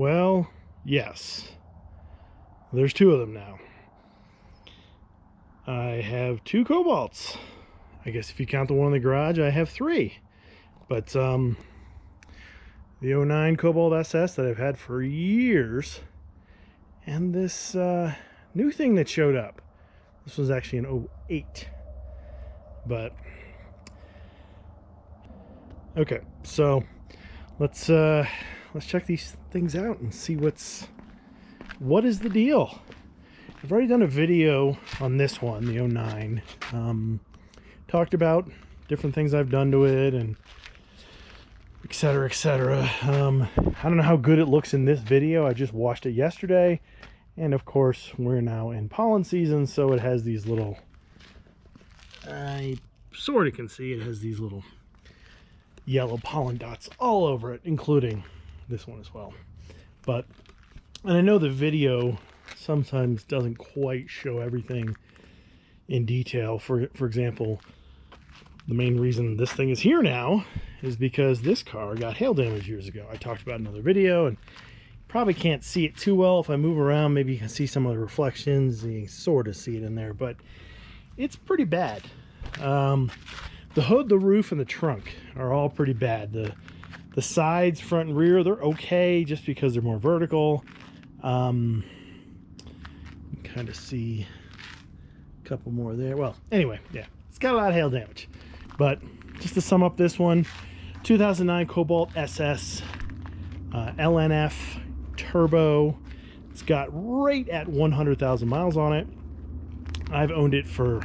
Well, yes. There's two of them now. I have two Cobalts. I guess if you count the one in the garage, I have three. But the 09 Cobalt SS that I've had for years, and this new thing that showed up. This was actually an 08. But okay, so let's check these things out and see what is the deal. I've already done a video on this one, the 09. Talked about different things I've done to it and etc, etc. I don't know how good it looks in this video. I just washed it yesterday, and of course we're now in pollen season, so it has these little, I sort of can see it has these little yellow pollen dots all over it, including this one as well. But, and I know the video sometimes doesn't quite show everything in detail. For example, the main reason this thing is here now is because this car got hail damage years ago. I talked about it in another video, and you probably can't see it too well. If I move around, maybe you can see some of the reflections. You can sort of see it in there, but it's pretty bad. The hood, the roof, and the trunk are all pretty bad. The sides, front and rear, they're okay just because they're more vertical. You can kind of see a couple more there. Well, anyway, yeah, it's got a lot of hail damage. But just to sum up this one, 2009 Cobalt SS, LNF turbo. It's got right at 100,000 miles on it. I've owned it for,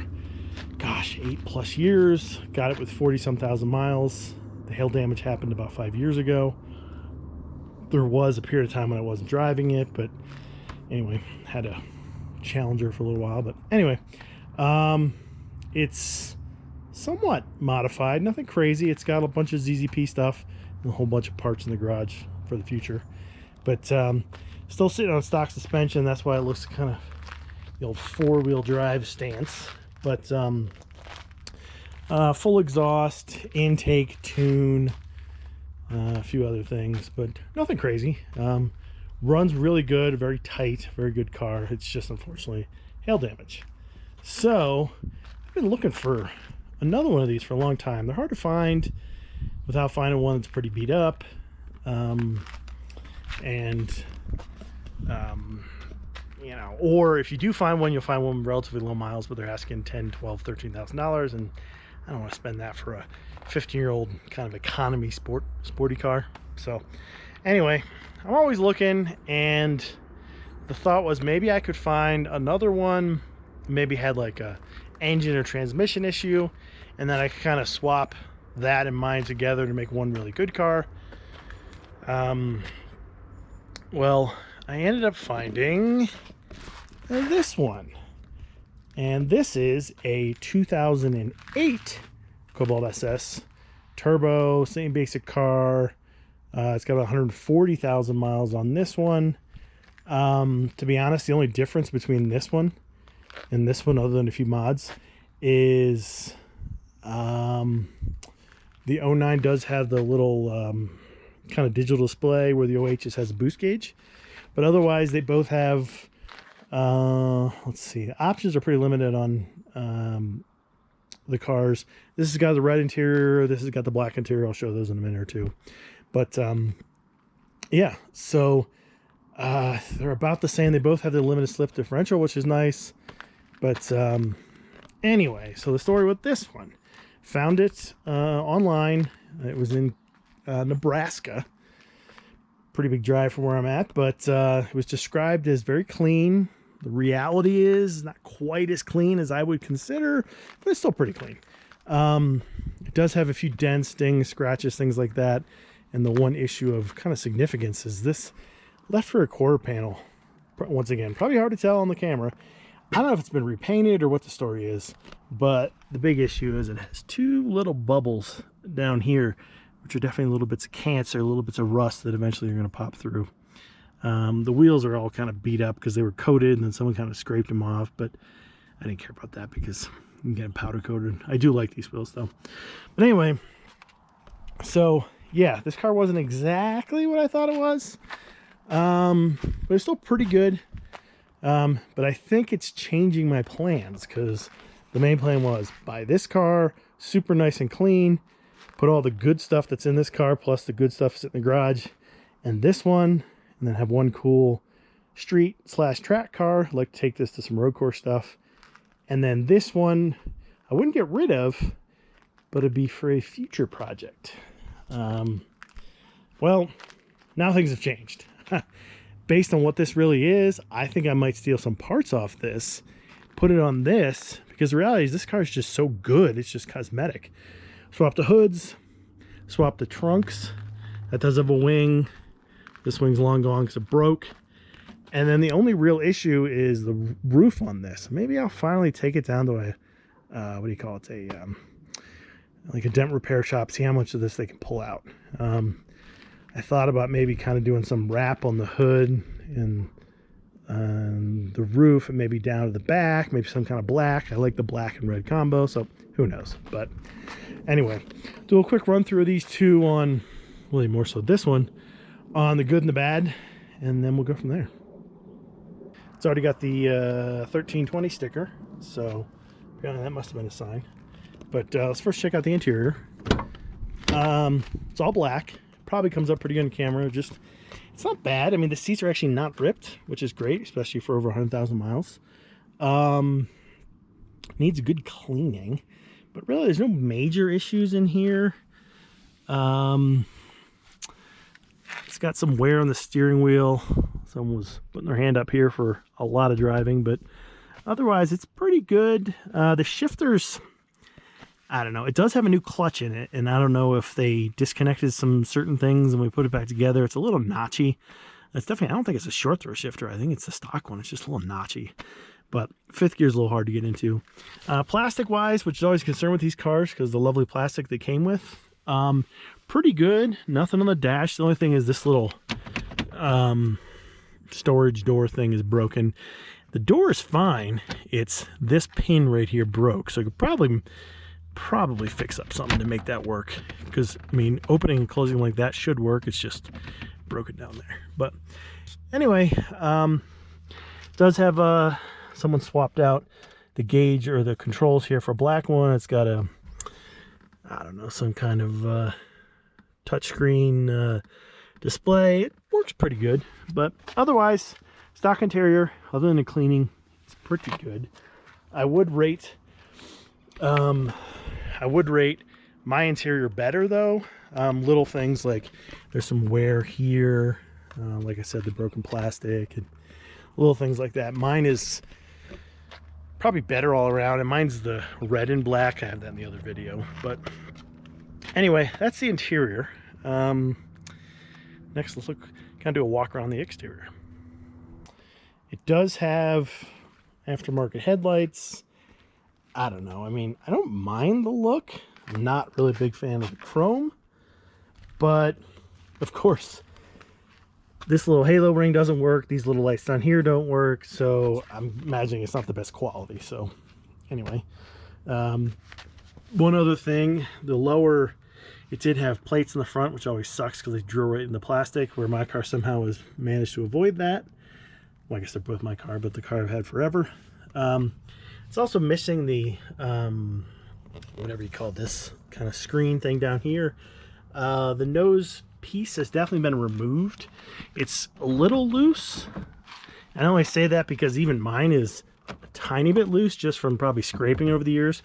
gosh, 8+ years. Got it with 40-some thousand miles. The hail damage happened about 5 years ago. There was a period of time when I wasn't driving it, but anyway, had a Challenger for a little while. But anyway, it's somewhat modified, nothing crazy. It's got a bunch of ZZP stuff and a whole bunch of parts in the garage for the future. But still sitting on stock suspension. That's why it looks kind of the old four-wheel drive stance. But full exhaust, intake, tune, a few other things, but nothing crazy. Runs really good, very tight, very good car. It's just unfortunately hail damage. So I've been looking for another one of these for a long time. They're hard to find without finding one that's pretty beat up. You know, or if you do find one, you'll find one with relatively low miles, but they're asking $10,000, $12,000, $13,000, and I don't want to spend that for a 15-year-old kind of economy sporty car. So anyway, I'm always looking, and the thought was maybe I could find another one, maybe had like a engine or transmission issue, and then I could kind of swap that and mine together to make one really good car. Well, I ended up finding this one, and this is a 2008 Cobalt SS turbo, same basic car. It's got 140,000 miles on this one. To be honest, the only difference between this one and this one, other than a few mods, is the 09 does have the little kind of digital display, where the 08 just has a boost gauge. But otherwise, they both have, let's see, the options are pretty limited on the cars. This has got the red interior. This has got the black interior. I'll show those in a minute or two. But yeah, so they're about the same. They both have the limited slip differential, which is nice. But anyway, so the story with this one, found it online. It was in Nebraska. Pretty big drive from where I'm at, but it was described as very clean. The reality is not quite as clean as I would consider, but it's still pretty clean. It does have a few dents, dings, scratches, things like that. And the one issue of kind of significance is this left rear quarter panel. Once again, probably hard to tell on the camera. I don't know if it's been repainted or what the story is, but the big issue is it has two little bubbles down here, which are definitely little bits of cancer, little bits of rust that eventually are going to pop through. The wheels are all kind of beat up because they were coated and then someone kind of scraped them off, but I didn't care about that because I'm getting powder coated. I do like these wheels though. But anyway, so yeah, this car wasn't exactly what I thought it was. But it's still pretty good. But I think it's changing my plans, because the main plan was buy this car, super nice and clean, put all the good stuff that's in this car plus the good stuff that's in the garage, and this one, and then have one cool street / track car. I'd like to take this to some road course stuff. And then this one I wouldn't get rid of, but it'd be for a future project. Well, now things have changed. Based on what this really is, I think I might steal some parts off this, put it on this, because the reality is this car is just so good, it's just cosmetic. Swap the hoods, swap the trunks. That does have a wing. This wing's long gone because it broke. And then the only real issue is the roof on this. Maybe I'll finally take it down to a, what do you call it? Like a dent repair shop, see how much of this they can pull out. I thought about maybe kind of doing some wrap on the hood and the roof, and maybe down to the back, maybe some kind of black. I like the black and red combo, so who knows. But anyway, do a quick run through of these two on, really more so this one, on the good and the bad, and then we'll go from there. It's already got the 1320 sticker, so apparently that must have been a sign. But let's first check out the interior. It's all black. Probably comes up pretty good on camera. Just, it's not bad. I mean, the seats are actually not ripped, which is great, especially for over 100,000 miles. Needs a good cleaning, but really there's no major issues in here. It's got some wear on the steering wheel. Someone was putting their hand up here for a lot of driving, but otherwise it's pretty good. The shifters, I don't know. It does have a new clutch in it, and I don't know if they disconnected some certain things and we put it back together. It's a little notchy. It's definitely, I don't think it's a short throw shifter. I think it's the stock one. It's just a little notchy. But fifth gear is a little hard to get into. Plastic-wise, which is always a concern with these cars because the lovely plastic they came with, pretty good. Nothing on the dash. The only thing is this little storage door thing is broken. The door is fine. It's this pin right here broke, so I could probably fix up something to make that work, because I mean, opening and closing like that should work. It's just broken down there. But anyway, does have someone swapped out the gauge or the controls here for a black one. It's got a, I don't know, some kind of touchscreen display. It works pretty good, but otherwise stock interior, other than the cleaning, it's pretty good. I would rate my interior better though. Little things like there's some wear here, like I said, the broken plastic and little things like that. Mine is probably better all around, and mine's the red and black. I have that in the other video. But anyway, that's the interior. Next, let's kind of do a walk around the exterior. It does have aftermarket headlights. I don't know. I mean, I don't mind the look. I'm not really a big fan of the chrome, but of course, this little halo ring doesn't work. These little lights down here don't work. So I'm imagining it's not the best quality. So anyway, one other thing, the lower, it did have plates in the front, which always sucks because they drill right in the plastic, where my car somehow has managed to avoid that. Well, I guess they're both my car, but the car I've had forever. It's also missing the, whatever you call this kind of screen thing down here. The nose piece has definitely been removed. It's a little loose. I only say that because even mine is a tiny bit loose just from probably scraping over the years.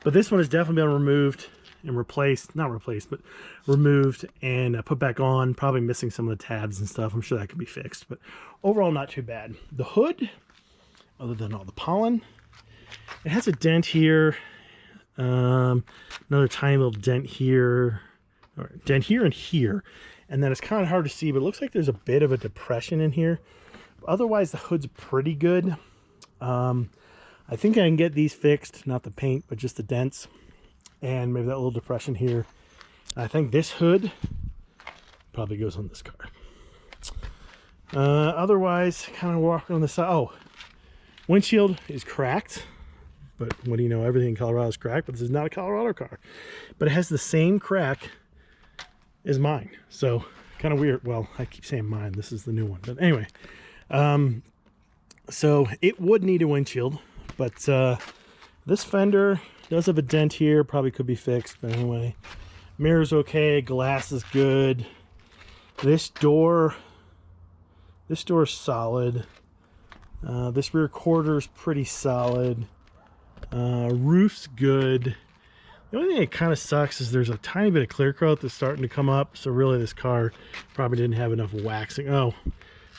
But this one has definitely been removed and replaced, not replaced, but removed and put back on. Probably missing some of the tabs and stuff. I'm sure that could be fixed, but overall not too bad. The hood, other than all the pollen, it has a dent here, another tiny little dent here, or dent here and here, and then it's kind of hard to see, but it looks like there's a bit of a depression in here. Otherwise, the hood's pretty good. I think I can get these fixed, not the paint, but just the dents, and maybe that little depression here. I think this hood probably goes on this car. Otherwise, kind of walking on the side. Oh, windshield is cracked. But what do you know? Everything in Colorado is cracked, but this is not a Colorado car. But it has the same crack as mine. So Kind of weird. Well, I keep saying mine. This is the new one. But anyway, so it would need a windshield, but this fender does have a dent here. Probably could be fixed. But anyway, mirror's okay. Glass is good. This door is solid. This rear quarter is pretty solid. Roof's good. The only thing that kind of sucks is there's a tiny bit of clear coat that's starting to come up. So really this car probably didn't have enough waxing. Oh,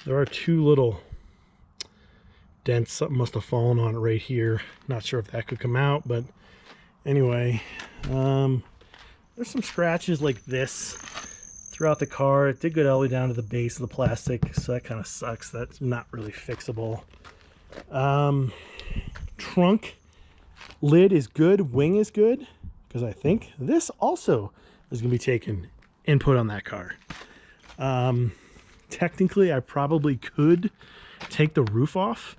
there are two little dents. Something must have fallen on it right here. Not sure if that could come out, but anyway, there's some scratches like this throughout the car. It did go all the way down to the base of the plastic, so that kind of sucks. That's not really fixable. Trunk lid is good. Wing is good, because I think this also is going to be taking input on that car. Technically, I probably could take the roof off,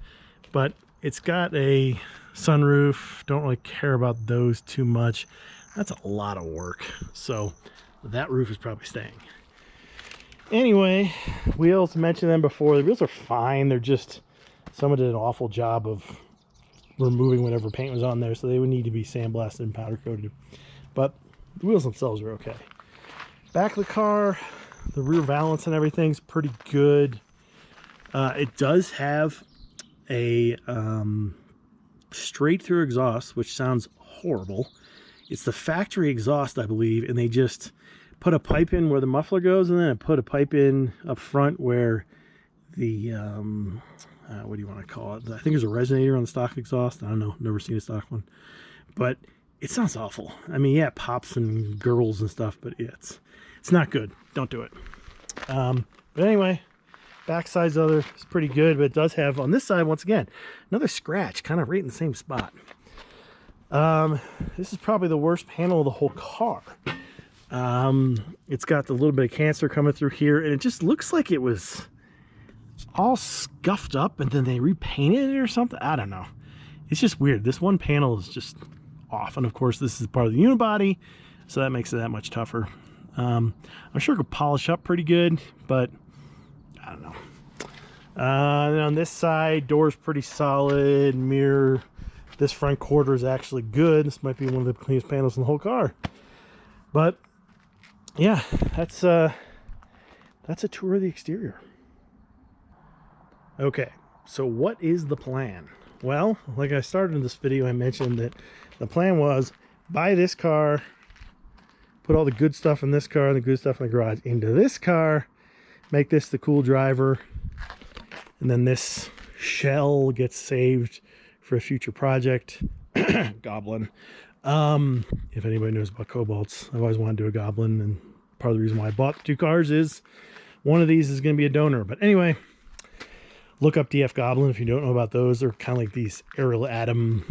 but it's got a sunroof. Don't really care about those too much. That's a lot of work. So that roof is probably staying. Anyway, wheels, mentioned them before. The wheels are fine. They're just, someone did an awful job of removing whatever paint was on there, so they would need to be sandblasted and powder coated. But the wheels themselves are okay. Back of the car, the rear valance and everything's pretty good. It does have a straight through exhaust, which sounds horrible. It's the factory exhaust, I believe, and they just put a pipe in where the muffler goes, and then I put a pipe in up front where the what do you want to call it? I think there's a resonator on the stock exhaust. I don't know, never seen a stock one, but it sounds awful. I mean, yeah, it pops and gurgles and stuff, but it's not good. Don't do it. But anyway, backside's other is pretty good, but it does have on this side, once again, another scratch, kind of right in the same spot. This is probably the worst panel of the whole car. It's got the little bit of cancer coming through here, and it just looks like it was all scuffed up and then they repainted it or something. I don't know. It's just weird. This one panel is just off, and of course this is part of the unibody, so that makes it that much tougher. I'm sure it could polish up pretty good, but I don't know. And on this side, door's pretty solid. Mirror, this front quarter is actually good. This might be one of the cleanest panels in the whole car. But yeah, that's a tour of the exterior. Okay, so what is the plan? Well, like I started in this video, I mentioned that the plan was buy this car, put all the good stuff in this car and the good stuff in the garage into this car, make this the cool driver, and then this shell gets saved for a future project. Goblin. If anybody knows about Cobalts, I've always wanted to do a Goblin, and part of the reason why I bought the two cars is one of these is going to be a donor. But anyway, look up DF Goblin if you don't know about those. They're kind of like these Ariel Atom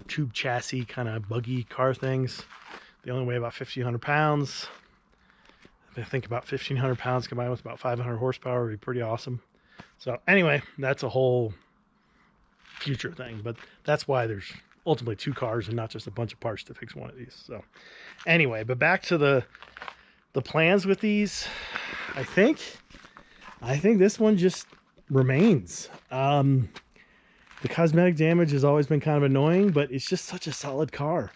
tube chassis kind of buggy car things. They only weigh about 1,500 pounds. I think about 1,500 pounds combined with about 500 horsepower would be pretty awesome. So anyway, that's a whole future thing, but that's why there's ultimately two cars and not just a bunch of parts to fix one of these. So anyway, but back to the plans with these. I think this one just remains. The cosmetic damage has always been kind of annoying, but it's just such a solid car.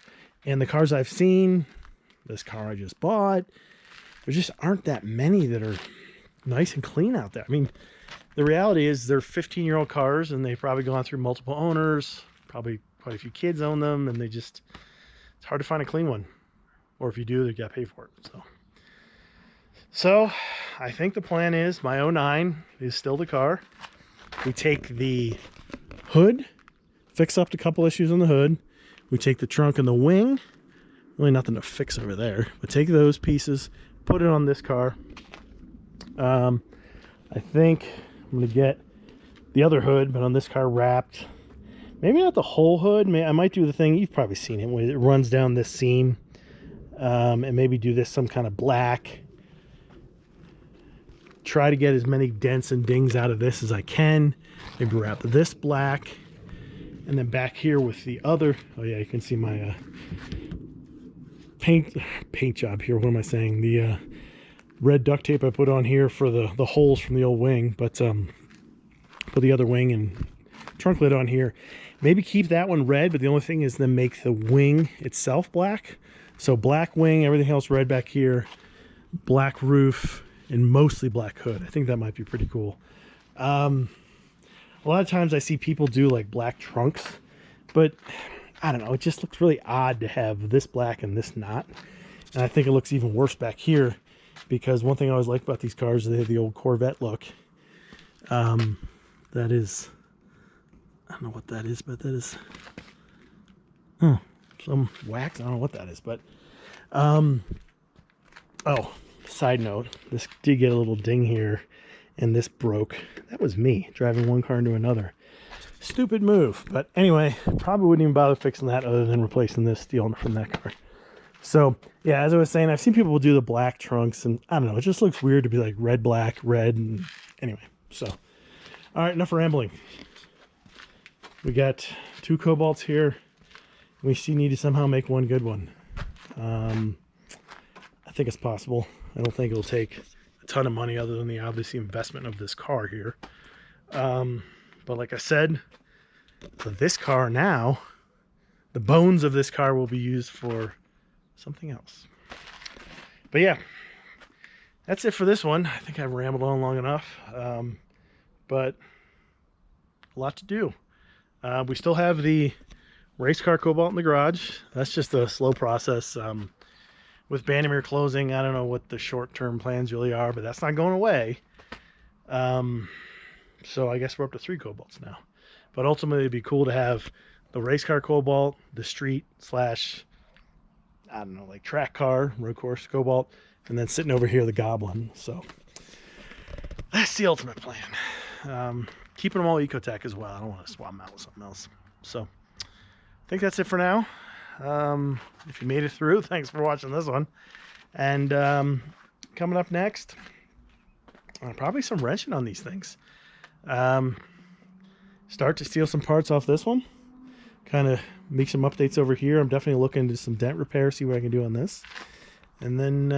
And the cars I've seen, this car I just bought, there just aren't that many that are nice and clean out there. I mean, the reality is they're 15-year-old cars, and they've probably gone through multiple owners. Probably quite a few kids own them, and it's hard to find a clean one. Or if you do, they got to pay for it. So I think the plan is my 09 is still the car. We take the hood, fix up a couple issues on the hood. We take the trunk and the wing. Really nothing to fix over there. But take those pieces, put it on this car. I think I'm going to get the other hood, but on this car wrapped. Maybe not the whole hood. I might do the thing, you've probably seen it, where it runs down this seam. And maybe do this some kind of black. Try to get as many dents and dings out of this as I can. Maybe wrap this black. And then back here with the other, oh yeah, you can see my paint job here. What am I saying? The red duct tape I put on here for the holes from the old wing, but put the other wing and trunk lid on here. Maybe keep that one red, but the only thing is then make the wing itself black. So black wing, everything else red back here, black roof, and mostly black hood. I think that might be pretty cool. A lot of times I see people do like black trunks, but I don't know, it just looks really odd to have this black and this not. And I think it looks even worse back here, because one thing I always like about these cars is they have the old Corvette look. That is, I don't know what that is, but that is some wax. I don't know what that is, but oh, side note, this did get a little ding here and this broke. That was me driving one car into another. Stupid move. But anyway, probably wouldn't even bother fixing that other than replacing this steel from that car. So yeah, as I was saying, I've seen people do the black trunks, and I don't know, it just looks weird to be like red, black, red, and anyway. So all right, enough rambling. We got 2 Cobalts here. We still need to somehow make one good one. I think it's possible. I don't think it'll take a ton of money other than the obvious investment of this car here. But like I said, for this car now, the bones of this car will be used for something else. But yeah, that's it for this one. I think I've rambled on long enough. But a lot to do. We still have the race car Cobalt in the garage. That's just a slow process. With Bandimere closing, I don't know what the short-term plans really are, but that's not going away. So I guess we're up to 3 Cobalts now. But ultimately, it'd be cool to have the race car Cobalt, the street / I don't know, like track car, road course Cobalt, and then sitting over here, the Goblin. So that's the ultimate plan. Keeping them all Ecotech as well. I don't want to swap them out with something else. So I think that's it for now. If you made it through, thanks for watching this one. And coming up next, probably some wrenching on these things. Start to steal some parts off this one. Kind of make some updates over here. I'm definitely looking into some dent repair, see what I can do on this. And then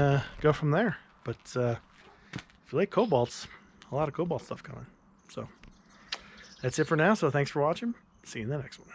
go from there. But if you like Cobalts, a lot of Cobalt stuff coming. So that's it for now. So thanks for watching. See you in the next one.